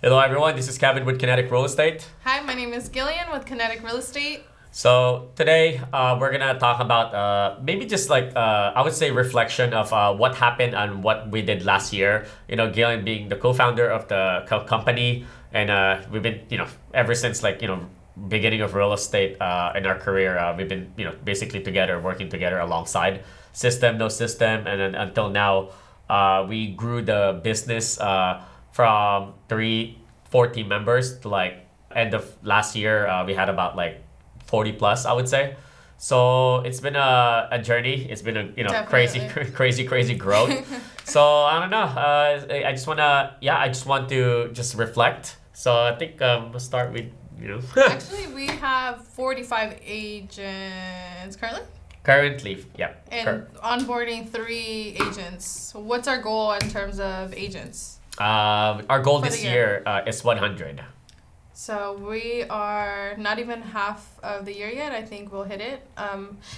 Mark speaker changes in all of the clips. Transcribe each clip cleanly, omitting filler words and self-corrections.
Speaker 1: Hello, everyone. This is Kevin with Kinetic Real Estate.
Speaker 2: Hi, my name is Guillean with Kinetic Real Estate.
Speaker 1: So today, we're gonna talk about maybe just like I would say reflection of what happened and what we did last year. Gillian being the co-founder of the company, and we've been ever since beginning of real estate in our career, we've been basically together, working together alongside system, no system, and then until now, we grew the business from 4 team members to end of last year, we had about 40 plus, I would say. So it's been a journey. It's been a crazy growth. So I don't know. I just want to just reflect. So I think we'll start with
Speaker 2: Actually, we have 45 agents currently.
Speaker 1: Currently, yeah.
Speaker 2: And onboarding 3 agents. So what's our goal in terms of agents?
Speaker 1: Our goal this year is 100.
Speaker 2: So we are not even half of the year yet. I think we'll hit it.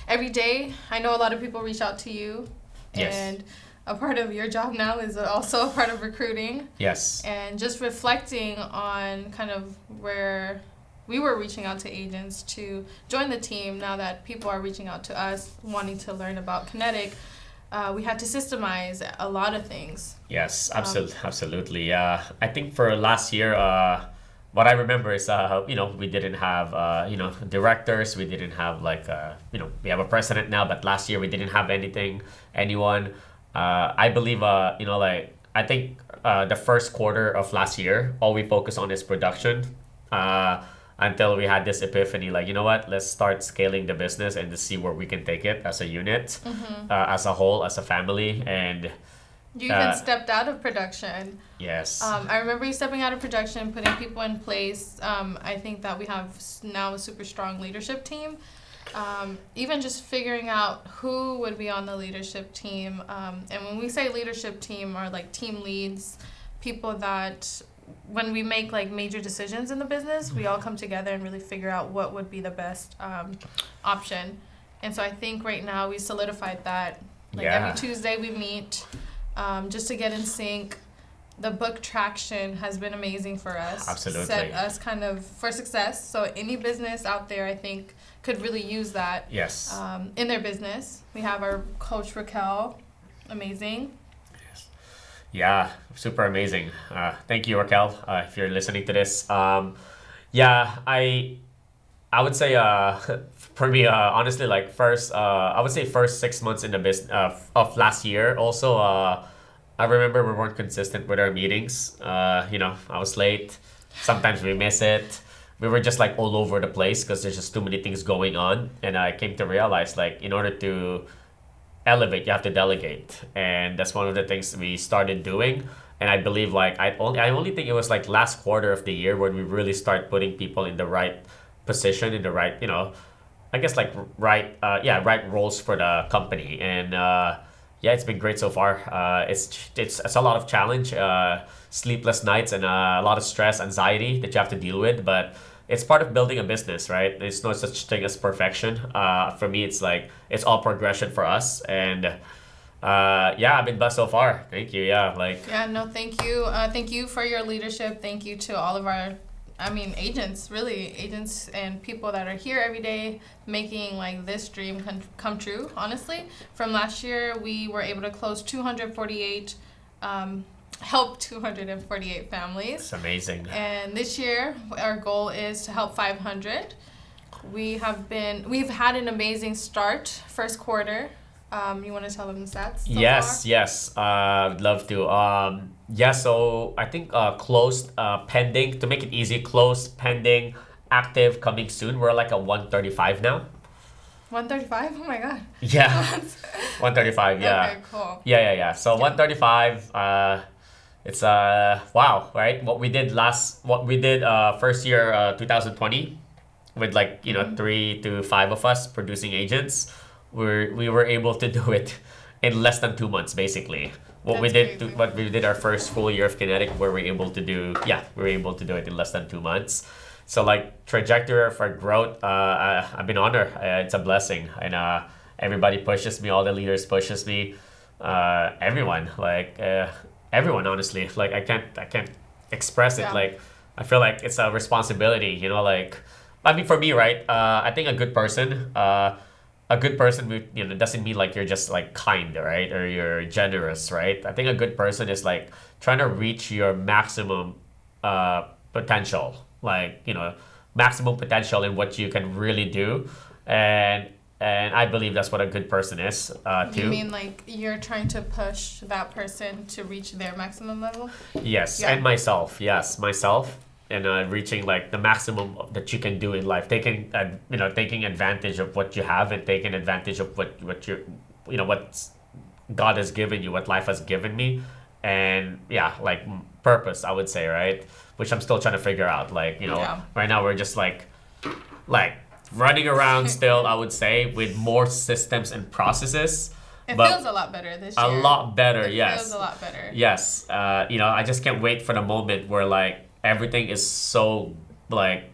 Speaker 2: Every day, I know a lot of people reach out to you.
Speaker 1: Yes.
Speaker 2: And a part of your job now is also a part of recruiting.
Speaker 1: Yes.
Speaker 2: And just reflecting on kind of where we were reaching out to agents to join the team. Now that people are reaching out to us, wanting to learn about Kinetic, we had to systemize a lot of things.
Speaker 1: Yes, absolutely. I think for last year, what I remember is, we didn't have, directors. We didn't have we have a president now, but last year we didn't have anyone. I believe, I think the first quarter of last year, all we focused on is production. Until we had this epiphany, let's start scaling the business and to see where we can take it as a unit, as a whole, as a family. And
Speaker 2: you even stepped out of production.
Speaker 1: Yes.
Speaker 2: I remember you stepping out of production, putting people in place. I think that we have now a super strong leadership team. Even just figuring out who would be on the leadership team. And when we say leadership team, are team leads, people that when we make major decisions in the business, we all come together and really figure out what would be the best option. And so I think right now we solidified that. Every Tuesday we meet just to get in sync. The book traction has been amazing for us.
Speaker 1: Absolutely.
Speaker 2: Set us kind of for success. So any business out there, I think, could really use that.
Speaker 1: Yes.
Speaker 2: In their business. We have our coach Raquel. Amazing.
Speaker 1: Yeah, super amazing. Thank you, Raquel, if you're listening to this. I would say for me, honestly, I would say first 6 months in the business of last year. Also, I remember we weren't consistent with our meetings. I was late. Sometimes we miss it. We were just all over the place because there's just too many things going on. And I came to realize in order to elevate, you have to delegate, and that's one of the things we started doing. And I believe I only think it was last quarter of the year when we really start putting people in the right position, in the right right roles for the company. And it's been great so far. It's a lot of challenge, sleepless nights, and a lot of stress, anxiety that you have to deal with, but it's part of building a business, right? There's no such thing as perfection. For me, it's it's all progression for us. And I've been blessed so far. Thank you.
Speaker 2: Thank you. Thank you for your leadership. Thank you to all of our, agents and people that are here every day making this dream come true, honestly. From last year, we were able to close 248 help 248 families.
Speaker 1: It's amazing.
Speaker 2: And this year, our goal is to help 500. We've had an amazing start, first quarter. You want to tell them the stats?
Speaker 1: Yes. I'd love to. So I think closed, pending, to make it easy, closed, pending, active, coming soon. We're at 135 now.
Speaker 2: 135? Oh my God.
Speaker 1: Yeah. 135, yeah.
Speaker 2: Okay, cool.
Speaker 1: Yeah. So 135, it's wow, right? What we did first year 2020 with 3 to 5 of us producing agents, we were able to do it in less than 2 months, basically. What we did our first full year of Kinetic, we were able to do it in less than 2 months. So trajectory for growth, I've been honored. It's a blessing, and everybody pushes me. All the leaders pushes me. Everyone, honestly, I can't express it.
Speaker 2: Yeah.
Speaker 1: Like, I feel like it's a responsibility, like, I mean, for me, right? I think a good person, doesn't mean like you're just like kind, right? Or you're generous, right? I think a good person is like trying to reach your maximum potential, like, maximum potential in what you can really do. And I believe that's what a good person is,
Speaker 2: You
Speaker 1: too.
Speaker 2: mean like you're trying to push that person to reach their maximum level?
Speaker 1: Yes,
Speaker 2: Yeah.
Speaker 1: and myself. Yes, myself, and reaching like the maximum that you can do in life, taking advantage of what you have and taking advantage of what God has given you, what life has given me, and yeah, like purpose, I would say, right? Which I'm still trying to figure out. Like,
Speaker 2: Yeah.
Speaker 1: right now we're just like running around still, I would say, with more systems and processes.
Speaker 2: It
Speaker 1: But
Speaker 2: feels a lot better this
Speaker 1: a
Speaker 2: year.
Speaker 1: lot better,
Speaker 2: It
Speaker 1: yes.
Speaker 2: feels a lot better.
Speaker 1: Yes, I just can't wait for the moment where like everything is so like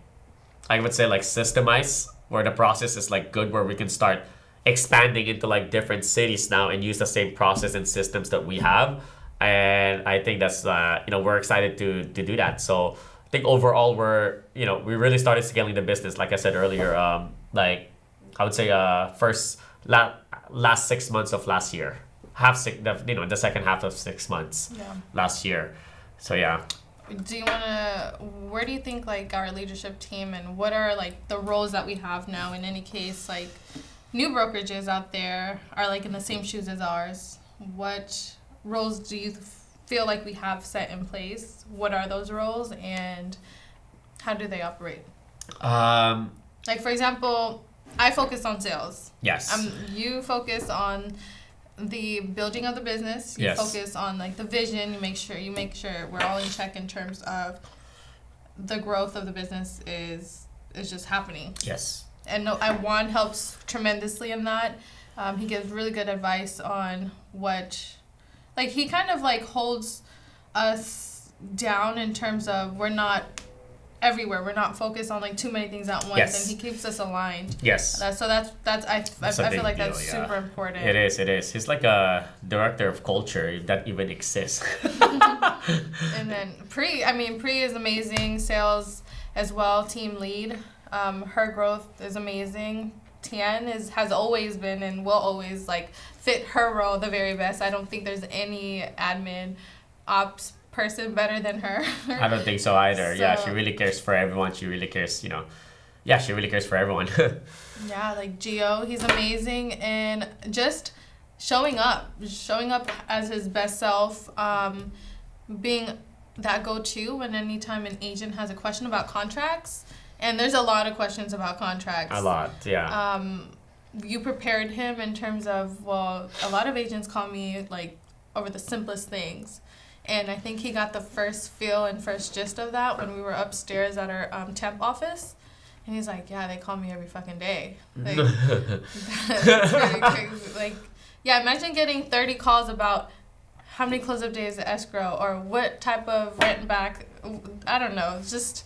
Speaker 1: I would say like systemized, where the process is like good, where we can start expanding into like different cities now and use the same process and systems that we have. And I think that's we're excited to do that. So I think overall we really started scaling the business, like I said earlier, like I would say last 6 months of last year, the second half of 6 months
Speaker 2: Yeah.
Speaker 1: last year. So yeah.
Speaker 2: Where do you think like our leadership team and what are like the roles that we have now in any case, like new brokerages out there are like in the same shoes as ours? What roles do you feel like we have set in place? What are those roles and how do they operate? Like for example, I focus on sales.
Speaker 1: Yes.
Speaker 2: You focus on the building of the business. You
Speaker 1: Yes.
Speaker 2: focus on like the vision. You make sure we're all in check in terms of the growth of the business is just happening.
Speaker 1: Yes.
Speaker 2: And Juan helps tremendously in that. He gives really good advice on like he kind of like holds us down in terms of we're not everywhere. We're not focused on like too many things at once,
Speaker 1: Yes.
Speaker 2: and he keeps us aligned.
Speaker 1: That's
Speaker 2: I
Speaker 1: a
Speaker 2: feel
Speaker 1: big
Speaker 2: like
Speaker 1: deal,
Speaker 2: that's
Speaker 1: yeah.
Speaker 2: super important.
Speaker 1: It is. He's like a director of culture, if that even exists.
Speaker 2: And then Pri is amazing. Sales as well, team lead. Her growth is amazing. Tian has always been and will always like fit her role the very best. I don't think there's any admin ops person better than her.
Speaker 1: I don't think so either. Yeah,
Speaker 2: So-
Speaker 1: she really cares for everyone. She really cares, she really cares for everyone.
Speaker 2: Yeah, like Gio, he's amazing and just showing up as his best self, being that go-to when anytime an agent has a question about contracts, and there's a lot of questions about contracts.
Speaker 1: A lot, yeah.
Speaker 2: You prepared him in terms of, well, a lot of agents call me like over the simplest things. And I think he got the first feel and first gist of that when we were upstairs at our temp office. And he's like, yeah, they call me every fucking day. Like, that's really crazy. Like, yeah, imagine getting 30 calls about how many close-up days of escrow or what type of rent back. I don't know. It's just,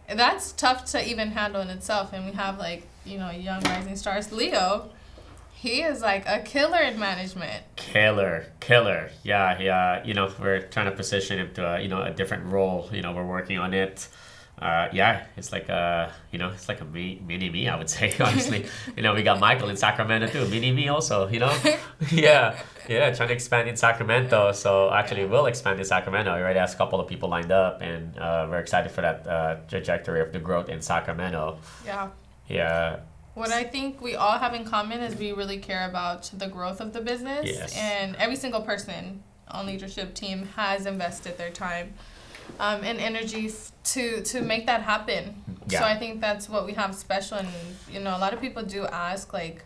Speaker 2: that's tough to even handle in itself. And we have, like, young rising stars. Leo, he is like a killer in management.
Speaker 1: Killer. Yeah. We're trying to position him to a different role. We're working on it. It's like it's like a mini me, I would say, honestly. We got Michael in Sacramento too, mini me also. Yeah, trying to expand in Sacramento. So actually, we'll expand in Sacramento. We already have a couple of people lined up, and we're excited for that trajectory of the growth in Sacramento.
Speaker 2: Yeah.
Speaker 1: Yeah.
Speaker 2: What I think we all have in common is we really care about the growth of the business.
Speaker 1: Yes.
Speaker 2: And every single person on leadership team has invested their time and energy to make that happen.
Speaker 1: Yeah.
Speaker 2: So I think that's what we have special. And, a lot of people do ask, like,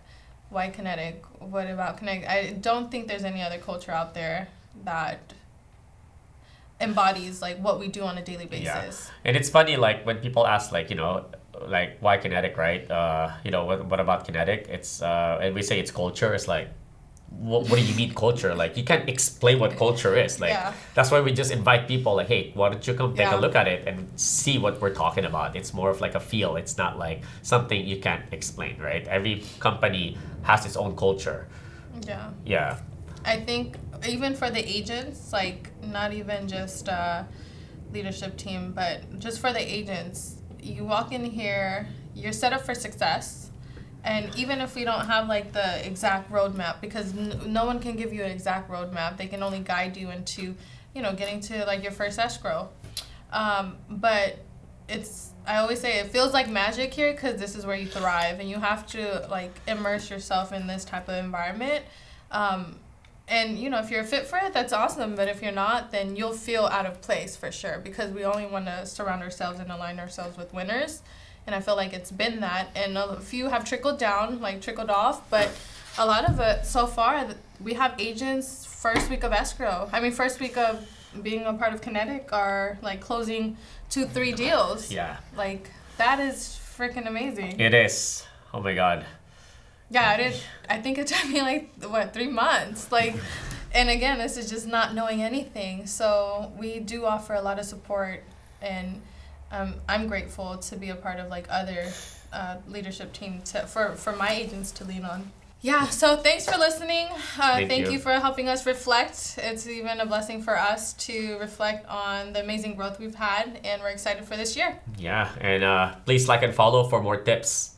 Speaker 2: why Kinetic? What about Kinetic? I don't think there's any other culture out there that embodies, like, what we do on a daily basis.
Speaker 1: Yeah. And it's funny, like, when people ask, like, like, why Kinetic, right? What about Kinetic? It's, and we say it's culture. It's like, what do you mean culture? Like, you can't explain what culture is. Like,
Speaker 2: Yeah.
Speaker 1: That's why we just invite people, like, hey, why don't you come take
Speaker 2: Yeah.
Speaker 1: a look at it and see what we're talking about? It's more of like a feel. It's not like something you can't explain, right? Every company has its own culture.
Speaker 2: Yeah.
Speaker 1: Yeah.
Speaker 2: I think even for the agents, like not even just the leadership team, but just for the agents, you walk in here, you're set up for success. And even if we don't have like the exact roadmap, because no one can give you an exact roadmap, they can only guide you into, getting to like your first escrow. But I always say it feels like magic here because this is where you thrive, and you have to like immerse yourself in this type of environment. And if you're fit for it, that's awesome. But if you're not, then you'll feel out of place for sure, because we only want to surround ourselves and align ourselves with winners. And I feel like it's been that. And a few have trickled off. But a lot of it so far, we have agents first week of being a part of Kinetic are like closing 2-3 deals.
Speaker 1: Yeah.
Speaker 2: Like, that is freaking amazing.
Speaker 1: It is. Oh my God.
Speaker 2: Yeah, I think it took me 3 months. And again, this is just not knowing anything. So we do offer a lot of support, and I'm grateful to be a part of other leadership team for my agents to lean on. Yeah, so thanks for listening. Thank you for helping us reflect. It's even a blessing for us to reflect on the amazing growth we've had, and we're excited for this year.
Speaker 1: Yeah, and please like and follow for more tips.